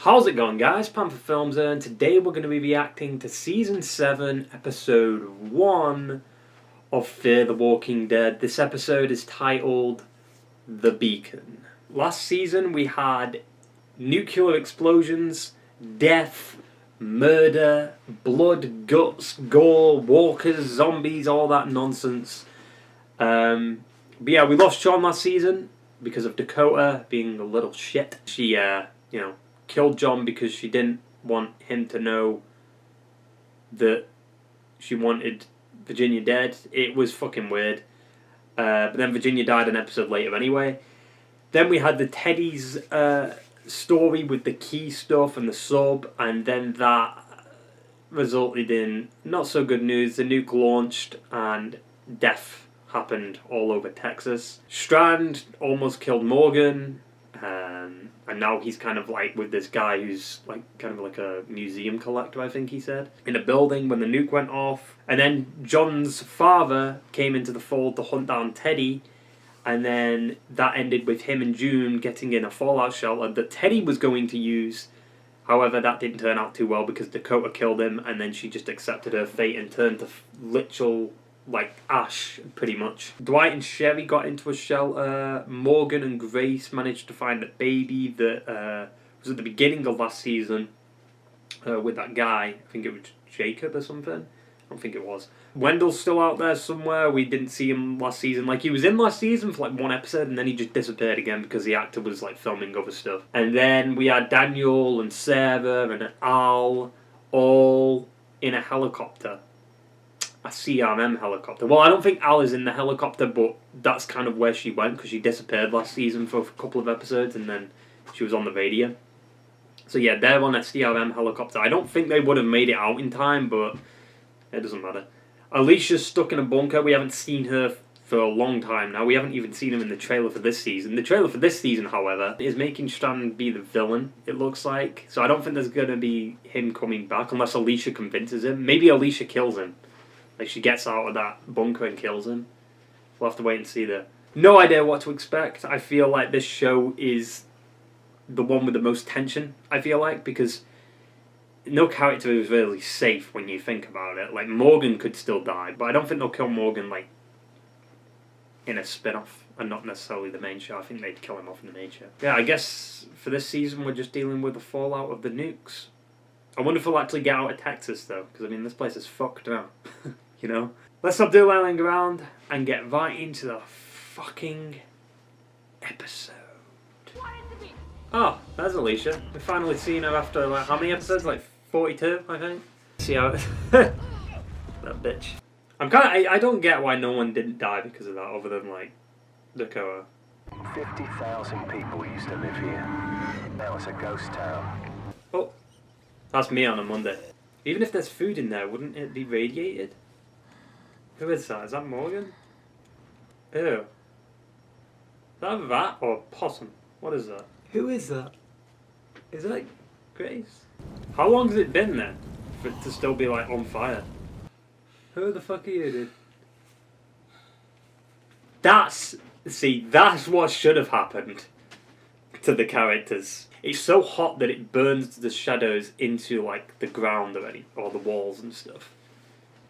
How's it going, guys? Panther Films here, and today we're going to be reacting to Season 7, Episode 1 of Fear the Walking Dead. This episode is titled The Beacon. Last season we had nuclear explosions, death, murder, blood, guts, gore, walkers, zombies, all that nonsense. But yeah, we lost John last season because of Dakota being a little shit. She, killed John because she didn't want him to know that she wanted Virginia dead. It was fucking weird. But then Virginia died an episode later anyway. Then we had the Teddy's story with the key stuff and the sub, and then that resulted in not so good news. The nuke launched and death happened all over Texas. Strand almost killed Morgan. And now he's kind of like with this guy who's like kind of like a museum collector, I think he said, in a building when the nuke went off. And then John's father came into the fold to hunt down Teddy, and then that ended with him and June getting in a fallout shelter that Teddy was going to use. However, that didn't turn out too well because Dakota killed him, and then she just accepted her fate and turned to literal ash, pretty much. Dwight and Sherry got into a shelter. Morgan and Grace managed to find a baby that was at the beginning of last season with that guy. I think it was Jacob or something. I don't think it was. Wendell's still out there somewhere. We didn't see him last season. He was in last season for one episode, and then he just disappeared again because the actor was filming other stuff. And then we had Daniel and Sarah and Al all in a helicopter. A CRM helicopter. Well, I don't think Al is in the helicopter, but that's kind of where she went because she disappeared last season for a couple of episodes and then she was on the radio. So yeah, they're on a CRM helicopter. I don't think they would have made it out in time, but it doesn't matter. Alicia's stuck in a bunker. We haven't seen her for a long time now. We haven't even seen her in the trailer for this season. The trailer for this season, however, is making Strand be the villain, it looks like. So I don't think there's going to be him coming back unless Alicia convinces him. Maybe Alicia kills him. She gets out of that bunker and kills him. We'll have to wait and see there. No idea what to expect. I feel like this show is the one with the most tension, I feel like, because no character is really safe when you think about it. Morgan could still die, but I don't think they'll kill Morgan, in a spin-off and not necessarily the main show. I think they'd kill him off in the main show. Yeah, I guess for this season we're just dealing with the fallout of the nukes. I wonder if we'll actually get out of Texas, though, because, this place is fucked now. Let's stop doodling around and get right into the fucking episode. Oh, there's Alicia. We've finally seen her after, how many episodes? 42, I think? See how it... that bitch. I don't get why no one didn't die because of that, other than, Dakota. 50,000 people used to live here. Now it's a ghost town. Oh, that's me on a Monday. Even if there's food in there, wouldn't it be radiated? Who is that? Is that Morgan? Ew. Is that a rat or a possum? What is that? Who is that? Is that Grace? How long has it been then for it to still be on fire? Who the fuck are you, dude? That's what should have happened to the characters. It's so hot that it burns the shadows into the ground already, or the walls and stuff.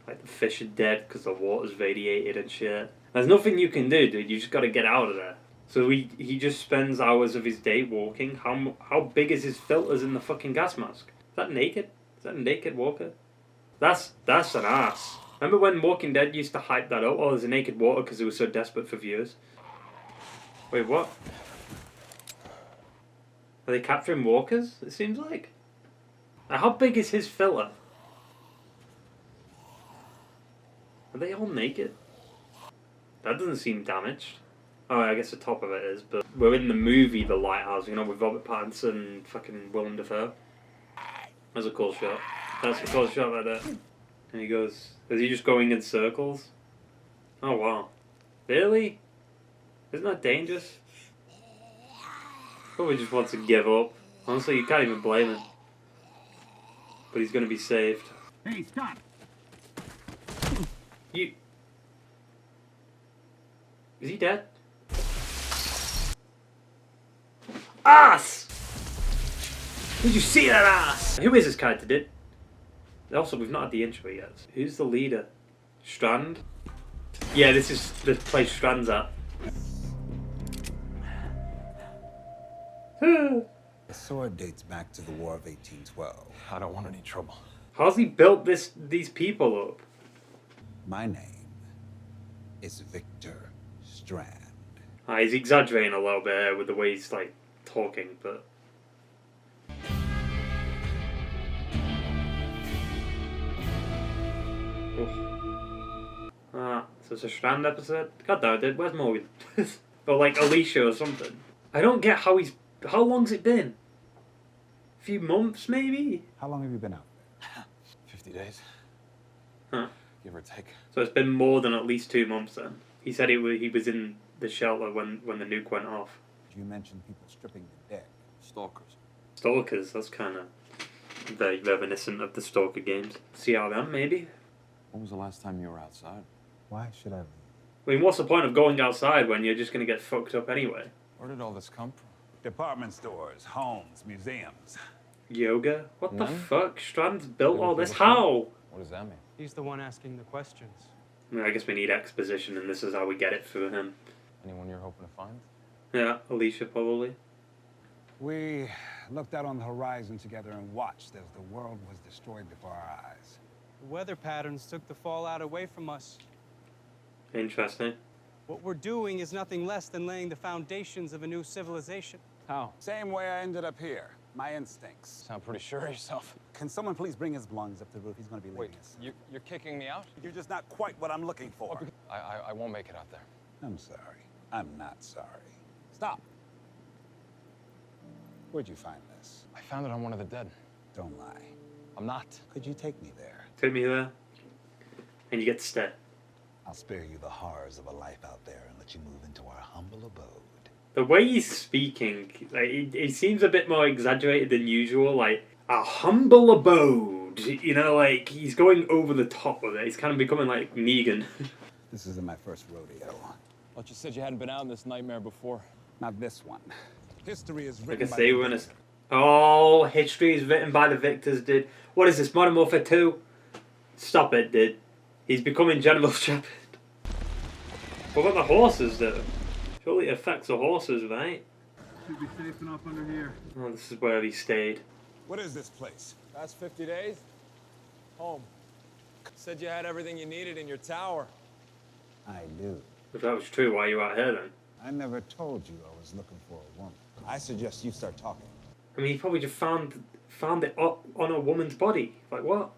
The fish are dead because the water's radiated and shit. There's nothing you can do, dude. You just gotta get out of there. So he just spends hours of his day walking. How big is his filters in the fucking gas mask? Is that naked? Is that a naked walker? That's an ass. Remember when Walking Dead used to hype that up? Oh, there's a naked walker because it was so desperate for viewers. Wait, what? Are they capturing walkers, it seems like? How big is his filter? Are they all naked? That doesn't seem damaged. Oh, I guess the top of it is, but we're in the movie The Lighthouse, with Robert Pattinson and fucking Willem Dafoe. That's a cool shot. That's a cool shot right there. And he goes, is he just going in circles? Oh wow. Really? Isn't that dangerous? Probably just wants to give up. Honestly, you can't even blame him. But he's gonna be saved. Hey, stop! Is he dead? Ass! Did you see that ass? Who is this character, dude? Also, we've not had the intro yet. Who's the leader? Strand? Yeah, this is the place Strand's at. The sword dates back to the War of 1812. I don't want any trouble. How's he built these people up? My name is Victor Strand. He's exaggerating a little bit with the way he's like talking, but so it's a Strand episode? God damn it, dude, where's Morgan? Or like Alicia or something. I don't get how how long's it been? A few months maybe? How long have you been out? 50 days. Huh. Give or take. So it's been more than at least 2 months then. He said he was in the shelter when the nuke went off. You mentioned people stripping the dead. Stalkers. Stalkers, that's kind of very reminiscent of the Stalker games. CRM maybe? When was the last time you were outside? Why should I leave? I mean, what's the point of going outside when you're just going to get fucked up anyway? Where did all this come from? Department stores, homes, museums. Yoga? What the None? fuck? Strand's built all this? People How? What does that mean? He's the one asking the questions. I mean, I guess we need exposition and this is how we get it through him. Anyone you're hoping to find? Yeah, Alicia probably. We looked out on the horizon together and watched as the world was destroyed before our eyes. The weather patterns took the fallout away from us. Interesting. What we're doing is nothing less than laying the foundations of a new civilization. How? Same way I ended up here. My instincts. Sound pretty sure of yourself. Can someone please bring his belongings up to the roof? He's going to be Wait, leaving us. you're kicking me out? You're just not quite what I'm looking for. I won't make it out there. I'm sorry. I'm not sorry. Stop. Where'd you find this? I found it on one of the dead. Don't lie. I'm not. Could you take me there? Take me there. And you get to stay. I'll spare you the horrors of a life out there and let you move into our humble abode. The way he's speaking, like, he seems a bit more exaggerated than usual. Like, a humble abode. You know, like, he's going over the top of it. He's kind of becoming like Negan. This isn't my first rodeo. Thought you said you hadn't been out in this nightmare before. Not this one. History is I written guess by they the were in a... victor. Oh, history is written by the victors, dude. What is this, Modern Warfare 2? Stop it, dude. He's becoming General Shepard. What about the horses, though? Surely it affects the horses, right? Should be safe enough under here. Oh, this is where he stayed. What is this place? Last 50 days? Home. Said you had everything you needed in your tower. I do. If that was true, why are you out here then? I never told you I was looking for a woman. I suggest you start talking. I mean, he probably just found it on a woman's body. Like, what?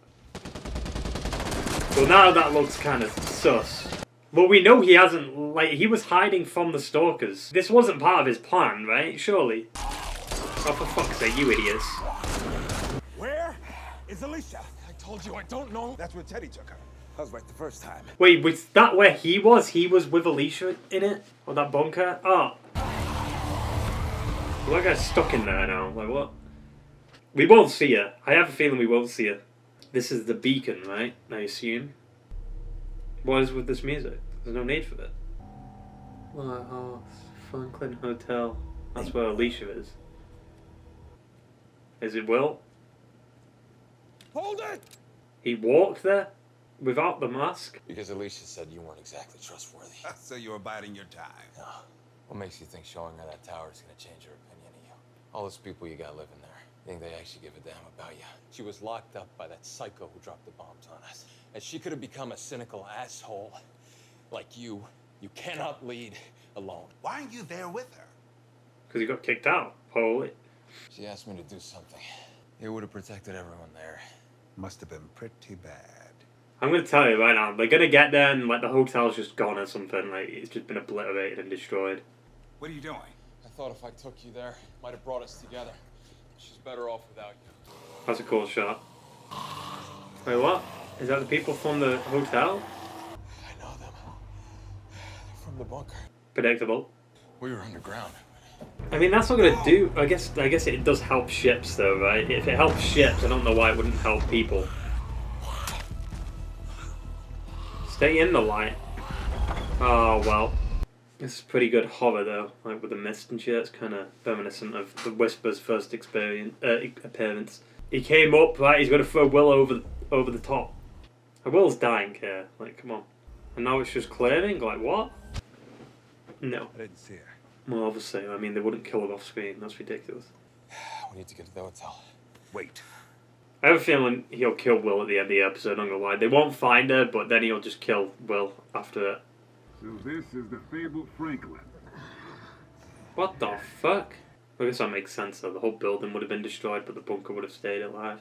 Well, now that looks kind of sus. Well, we know he hasn't, like, he was hiding from the Stalkers. This wasn't part of his plan, right? Surely. Oh, for fuck's sake, you idiots. Where is Alicia? I told you I don't know. That's where Teddy took her. I was right the first time. Wait, was that where he was? He was with Alicia in it? Or that bunker? Oh. Well, that guy's stuck in there now. Like, what? We won't see her. I have a feeling we won't see her. This is the beacon, right? I assume. What is with this music? There's no need for it. Lighthouse, Franklin Hotel. That's where Alicia is. Is it Will? Hold it! He walked there? Without the mask? Because Alicia said you weren't exactly trustworthy. So you were biding your time. No. What makes you think showing her that tower is going to change her opinion of you? All those people you got living there. You think they actually give a damn about you? She was locked up by that psycho who dropped the bombs on us. And she could have become a cynical asshole like you. You cannot lead alone. Why aren't you there with her? Because he got kicked out, probably. She asked me to do something. It would have protected everyone there. Must have been pretty bad. I'm going to tell you right now, they're going to get there and like the hotel's just gone or something. Like, it's just been obliterated and destroyed. What are you doing? I thought if I took you there, it might have brought us together. She's better off without you. That's a cool shot. Wait, what? Is that the people from the hotel? I know them. They're from the bunker. Predictable. We were underground. I mean, that's not going to do... I guess it does help ships, though, right? If it helps ships, I don't know why it wouldn't help people. Stay in the light. Oh, well. It's pretty good horror though, like with the mist and shit. It's kind of reminiscent of the Whisper's first appearance. He came up, right? He's gonna throw Will over the top. And Will's dying here. Like, come on. And now it's just clearing. Like, what? No. I didn't see her. Well, obviously, I mean, they wouldn't kill her off screen. That's ridiculous. We need to get to the hotel. Wait. I have a feeling he'll kill Will at the end of the episode. I'm not gonna lie. They won't find her, but then he'll just kill Will after it. So this is the fabled Franklin. What the fuck? I guess that makes sense though. The whole building would have been destroyed, but the bunker would have stayed alive.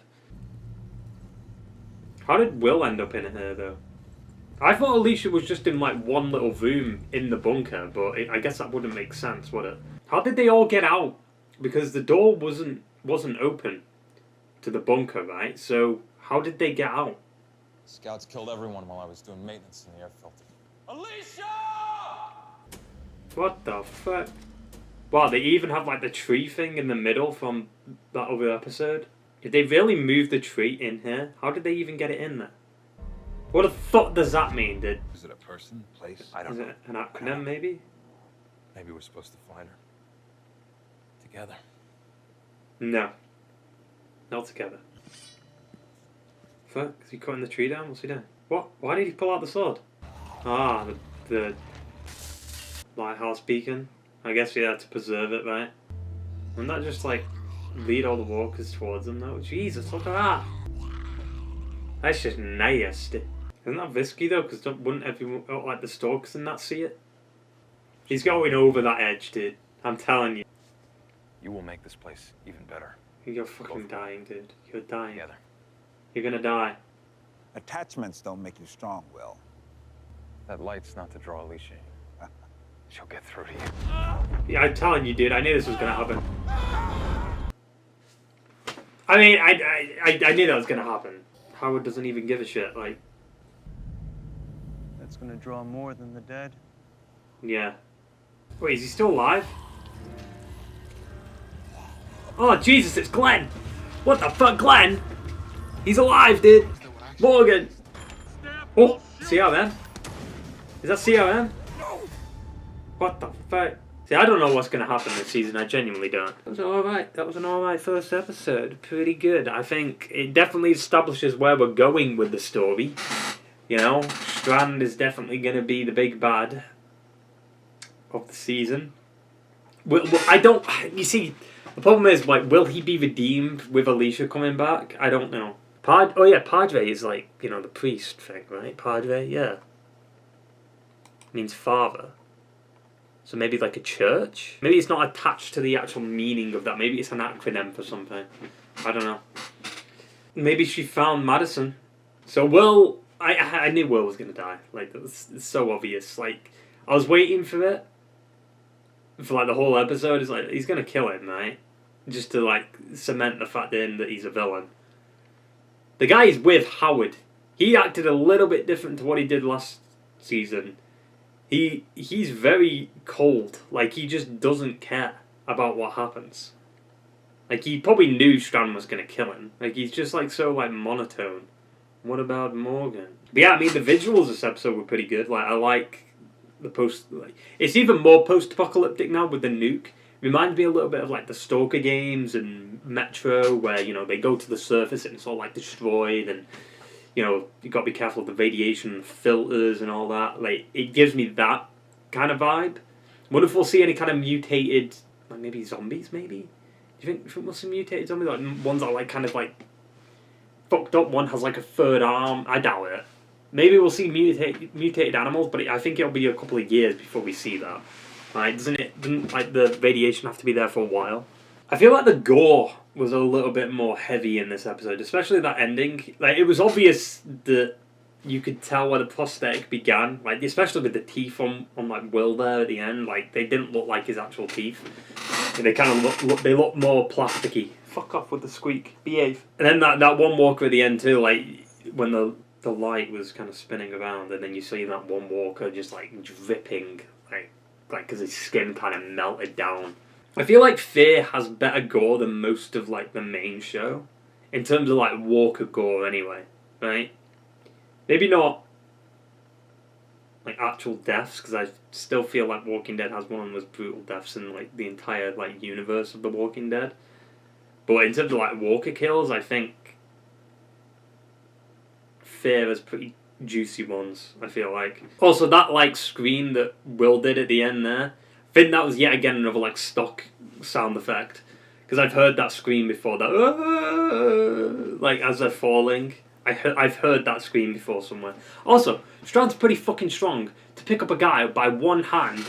How did Will end up in here though? I thought Alicia was just in like one little room in the bunker, but I guess that wouldn't make sense, would it? How did they all get out? Because the door wasn't open to the bunker, right? So how did they get out? Scouts killed everyone while I was doing maintenance in the air filter. Alicia! What the fuck? Wow, they even have like the tree thing in the middle from that other episode. Did they really move the tree in here? How did they even get it in there? What the fuck does that mean, dude? Is it a person, place? I don't Is know. it an acronym maybe? Maybe we're supposed to find her. Together. No. Not together. Fuck, is he cutting the tree down? What's he doing? What? Why did he pull out the sword? Ah, the lighthouse beacon. I guess he had to preserve it, right? Wouldn't that just like lead all the walkers towards them though? Jesus, look at that! That's just nasty. Isn't that risky though? Because wouldn't everyone, like the Stalkers and that, see it? He's going over that edge, dude. I'm telling you. You will make this place even better. You're fucking dying, dude. You're dying. Together. You're gonna die. Attachments don't make you strong, Will. That light's not to draw Alicia. She'll get through to you. Yeah, I'm telling you, dude. I knew this was gonna happen. I mean, I knew that was gonna happen. Howard doesn't even give a shit. Like, That's gonna draw more than the dead. yeah. Wait, is he still alive? Oh Jesus, it's Glenn! What the fuck, Glenn? He's alive, dude. Morgan. Oh, CRM. Is that CRM? What the fuck? See, I don't know what's going to happen this season. I genuinely don't. That was alright. That was an alright first episode. Pretty good. I think it definitely establishes where we're going with the story. You know, Strand is definitely going to be the big bad of the season. I don't... You see, the problem is, like, will he be redeemed with Alicia coming back? I don't know. Oh yeah, Padre is like, you know, the priest thing, right? Padre, yeah. Means father. So maybe like a church? Maybe it's not attached to the actual meaning of that. Maybe it's an acronym for something. I don't know. Maybe she found Madison. So Will... I knew Will was going to die. Like, it's so obvious. Like, I was waiting for it. For like the whole episode. It's like, he's going to kill him, right? Just to like cement the fact in that he's a villain. The guy is with Howard. He acted a little bit different to what he did last season. He's very cold. Like, he just doesn't care about what happens. Like, he probably knew Strand was going to kill him. Like, he's just like so like monotone. What about Morgan? But yeah, I mean, the visuals this episode were pretty good. Like, I like the post... Like, it's even more post-apocalyptic now with the nuke. Reminds me a little bit of like the Stalker games and Metro, where, you know, they go to the surface and it's all like destroyed, and, you know, you got to be careful of the radiation filters and all that. Like, it gives me that kind of vibe. Wonder if we'll see any kind of mutated, like maybe zombies, maybe? Do you think we'll see mutated zombies? Like ones that are like kind of like fucked up. One has like a third arm. I doubt it. Maybe we'll see mutated animals, but I think it'll be a couple of years before we see that. Right? Doesn't like the radiation have to be there for a while? I feel like the gore was a little bit more heavy in this episode, especially that ending. Like, it was obvious that you could tell where the prosthetic began, like especially with the teeth on like Will there at the end. Like, they didn't look like his actual teeth. They kind of look more plasticky. Fuck off with the squeak. Behave. And then that one walker at the end too, like when the light was kind of spinning around, and then you see that one walker just like dripping, like because his skin kind of melted down. I feel like Fear has better gore than most of like the main show, in terms of like walker gore anyway, right? Maybe not like actual deaths, because I still feel like Walking Dead has one of the most brutal deaths in like the entire like universe of The Walking Dead. But in terms of like walker kills, I think Fear has pretty juicy ones, I feel like. Also, that like scream that Will did at the end there, I think that was yet again another like stock sound effect. Because I've heard that scream before, that like as they're falling. I've heard that scream before somewhere. Also, Strand's pretty fucking strong to pick up a guy by one hand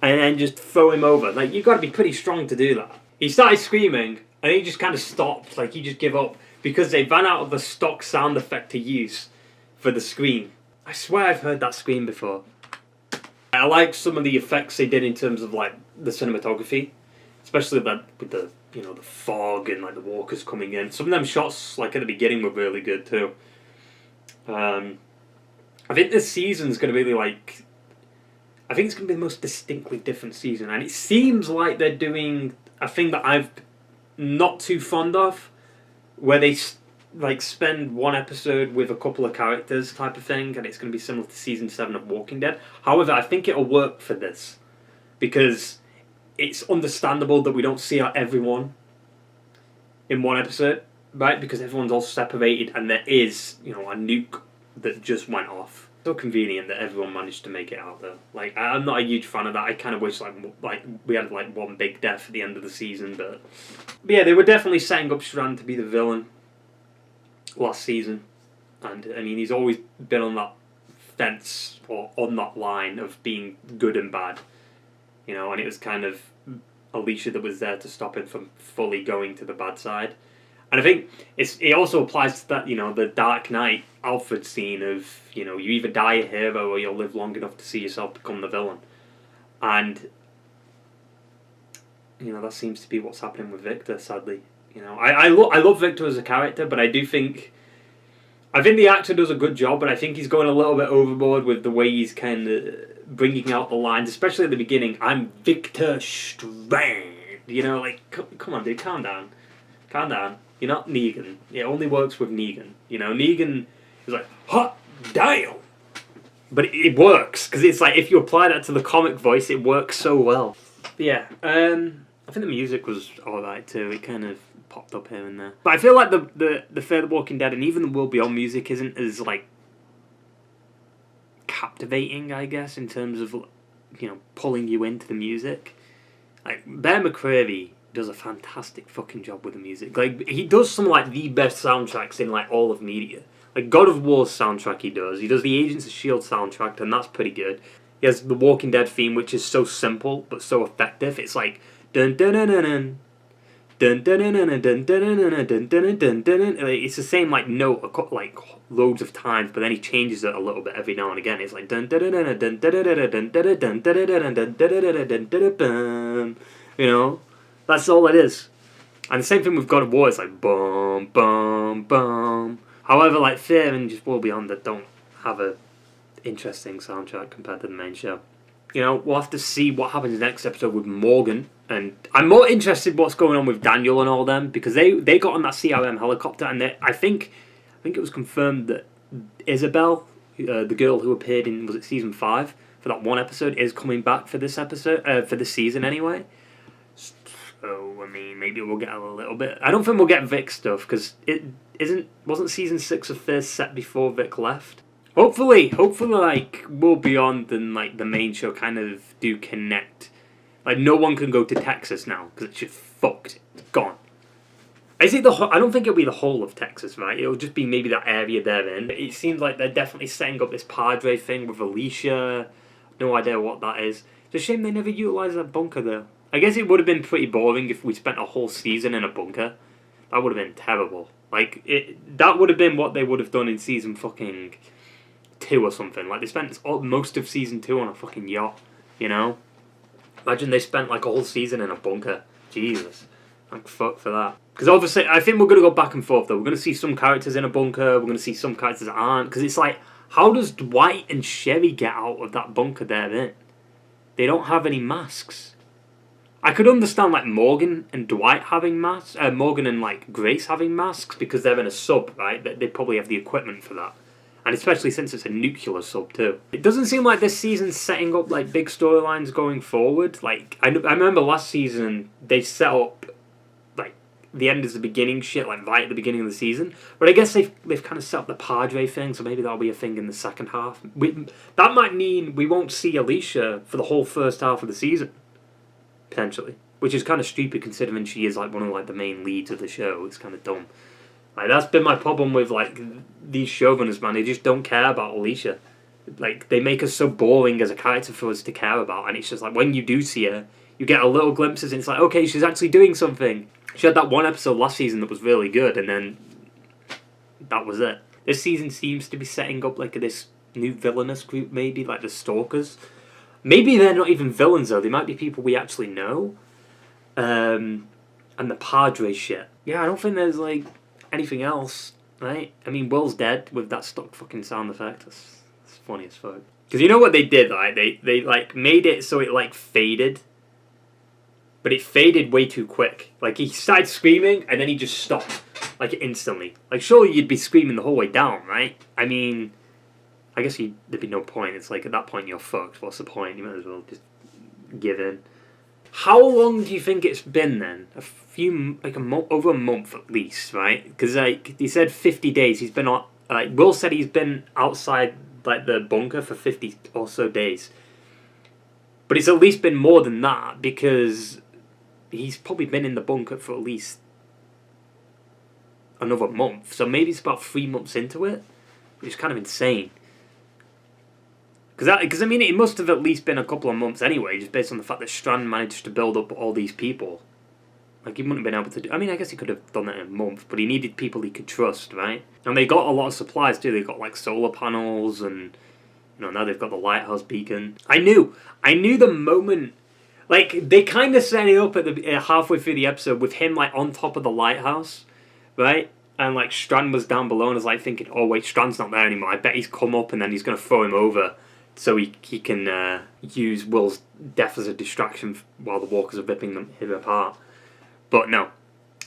and then just throw him over. Like, you've got to be pretty strong to do that. He started screaming and he just kind of stopped, like he just gave up because they ran out of the stock sound effect to use for the scream. I swear I've heard that scream before. I like some of the effects they did in terms of like the cinematography, especially that with the the fog and like the walkers coming in. Some of them shots like at the beginning were really good too. I think this season's going to be like, I think it's going to be the most distinctly different season, and it seems like they're doing a thing that I've not too fond of, where they like spend one episode with a couple of characters type of thing, and it's going to be similar to season 7 of Walking Dead. However, I think it'll work for this because it's understandable that we don't see everyone in one episode, right? Because everyone's all separated, and there is, a nuke that just went off. So convenient that everyone managed to make it out though. Like, I'm not a huge fan of that. I kind of wish like we had like one big death at the end of the season, but yeah, they were definitely setting up Strand to be the villain last season, and I mean he's always been on that fence or on that line of being good and bad. And it was kind of Alicia that was there to stop him from fully going to the bad side. And I think it also applies to that, the Dark Knight Alfred scene of, you either die a hero or you'll live long enough to see yourself become the villain. And, that seems to be what's happening with Victor, sadly. I love Victor as a character, but I think the actor does a good job, but I think he's going a little bit overboard with the way he's kind of bringing out the lines, especially at the beginning. I'm Victor Strand. Come on, dude, calm down. Calm down. You're not Negan. It only works with Negan. Negan is like, hot damn! But it works, because it's like, if you apply that to the comic voice, it works so well. But yeah, I think the music was alright too. It kind of popped up here and there. But I feel like the Fear the Walking Dead and even the World Beyond music isn't as, like, captivating, I guess, in terms of, pulling you into the music. Like, Bear McCreary does a fantastic fucking job with the music. Like, he does some, like, the best soundtracks in, like, all of media. Like, God of War's soundtrack he does. He does the Agents of S.H.I.E.L.D. soundtrack, and that's pretty good. He has the Walking Dead theme, which is so simple, but so effective. It's like, dun dun dun dun dun. Dun dun dun dun dun dun dun dun dun dun dun. It's the same like note like loads of times, but then he changes it a little bit every now and again. It's like dun dun dun dun dun dun dun dun dun dun dun dun dun. That's all it is. And the same thing with God of War. It's like boom boom boom. However, like Fear and just World Beyond that don't have a interesting soundtrack compared to the main show. We'll have to see what happens next episode with Morgan. And I'm more interested in what's going on with Daniel and all them, because they got on that CRM helicopter, and I think it was confirmed that Isabel, the girl who appeared in, was it season 5, for that one episode, is coming back for this episode, for this season anyway. So, I mean, maybe we'll get a little bit. I don't think we'll get Vic stuff, because wasn't season 6 of Fear set before Vic left? Hopefully, like, World Beyond and, like, the main show kind of do connect. Like, no one can go to Texas now, because it's just fucked. It's gone. Is it I don't think it'll be the whole of Texas, right? It'll just be maybe that area they're in. It seems like they're definitely setting up this Padre thing with Alicia. No idea what that is. It's a shame they never utilised that bunker, though. I guess it would have been pretty boring if we spent a whole season in a bunker. That would have been terrible. Like, that would have been what they would have done in season fucking 2 or something. Like, they spent most of season 2 on a fucking yacht, Imagine they spent like a whole season in a bunker. Jesus. Thank fuck for that. Because obviously, I think we're going to go back and forth though. We're going to see some characters in a bunker. We're going to see some characters that aren't. Because it's like, how does Dwight and Sherry get out of that bunker they're in? They don't have any masks. I could understand like Morgan and Dwight having masks. Morgan and like Grace having masks because they're in a sub, right? They probably have the equipment for that. And especially since it's a nuclear sub too. It doesn't seem like this season's setting up like big storylines going forward. Like I remember last season they set up like the end is the beginning shit, like right at the beginning of the season. But I guess they've kind of set up the Padre thing, so maybe that'll be a thing in the second half. That might mean we won't see Alicia for the whole first half of the season, potentially. Which is kind of stupid considering she is like one of like the main leads of the show. It's kind of dumb. Like that's been my problem with like these showrunners, man. They just don't care about Alicia. Like they make her so boring as a character for us to care about, and it's just like when you do see her, you get a little glimpses, and it's like okay, she's actually doing something. She had that one episode last season that was really good, and then that was it. This season seems to be setting up like this new villainous group, maybe like the Stalkers. Maybe they're not even villains though. They might be people we actually know. And the Padre shit. Yeah, I don't think there's like anything else, right? I mean, Will's dead with that stuck fucking sound effect. That's funny as fuck. Because you know what they did, right? They like made it so it like faded. But it faded way too quick. Like he started screaming and then he just stopped. Like instantly. Like surely you'd be screaming the whole way down, right? I mean, I guess there'd be no point. It's like at that point you're fucked. What's the point? You might as well just give in. How long do you think it's been then? Like a month, over a month at least, right? Because like he said 50 days. He's been on. Like Will said he's been outside like the bunker for 50 or so days. But it's at least been more than that because he's probably been in the bunker for at least another month. So maybe it's about 3 months into it, which is kind of insane. Because I mean, it must have at least been a couple of months anyway, just based on the fact that Strand managed to build up all these people. Like, he wouldn't have been able to do... I mean, I guess he could have done that in a month, but he needed people he could trust, right? And they got a lot of supplies, too. They got, like, solar panels and... You know, now they've got the lighthouse beacon. I knew the moment... Like, they kind of set it up at the halfway through the episode with him, like, on top of the lighthouse, right? And, like, Strand was down below and I was, like, thinking, oh, wait, Strand's not there anymore. I bet he's come up and then he's going to throw him over. So he can use Will's death as a distraction while the walkers are ripping him apart. But no,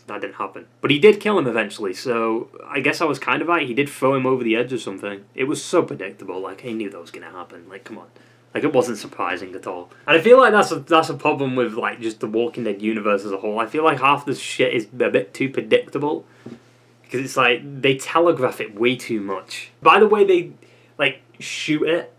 that didn't happen. But he did kill him eventually, so I guess I was kind of right. He did throw him over the edge or something. It was so predictable, like, he knew that was going to happen. Like, come on. Like, it wasn't surprising at all. And I feel like that's a problem with, like, just the Walking Dead universe as a whole. I feel like half this shit is a bit too predictable. Because it's like, they telegraph it way too much. By the way they, like, shoot it,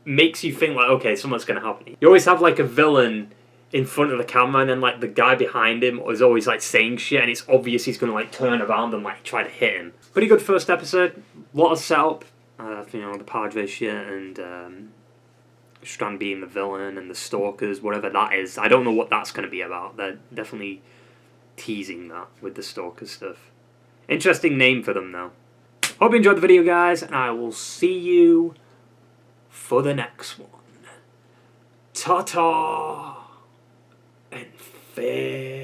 makes you think like, okay, something's going to happen. You always have like a villain in front of the camera and then like the guy behind him is always like saying shit and it's obvious he's going to like turn around and like try to hit him. Pretty good first episode. A lot of setup. You know, the Padre shit and Strand being the villain and the Stalkers, whatever that is. I don't know what that's going to be about. They're definitely teasing that with the Stalkers stuff. Interesting name for them though. Hope you enjoyed the video, guys, and I will see you for the next one. Ta-ta and fair.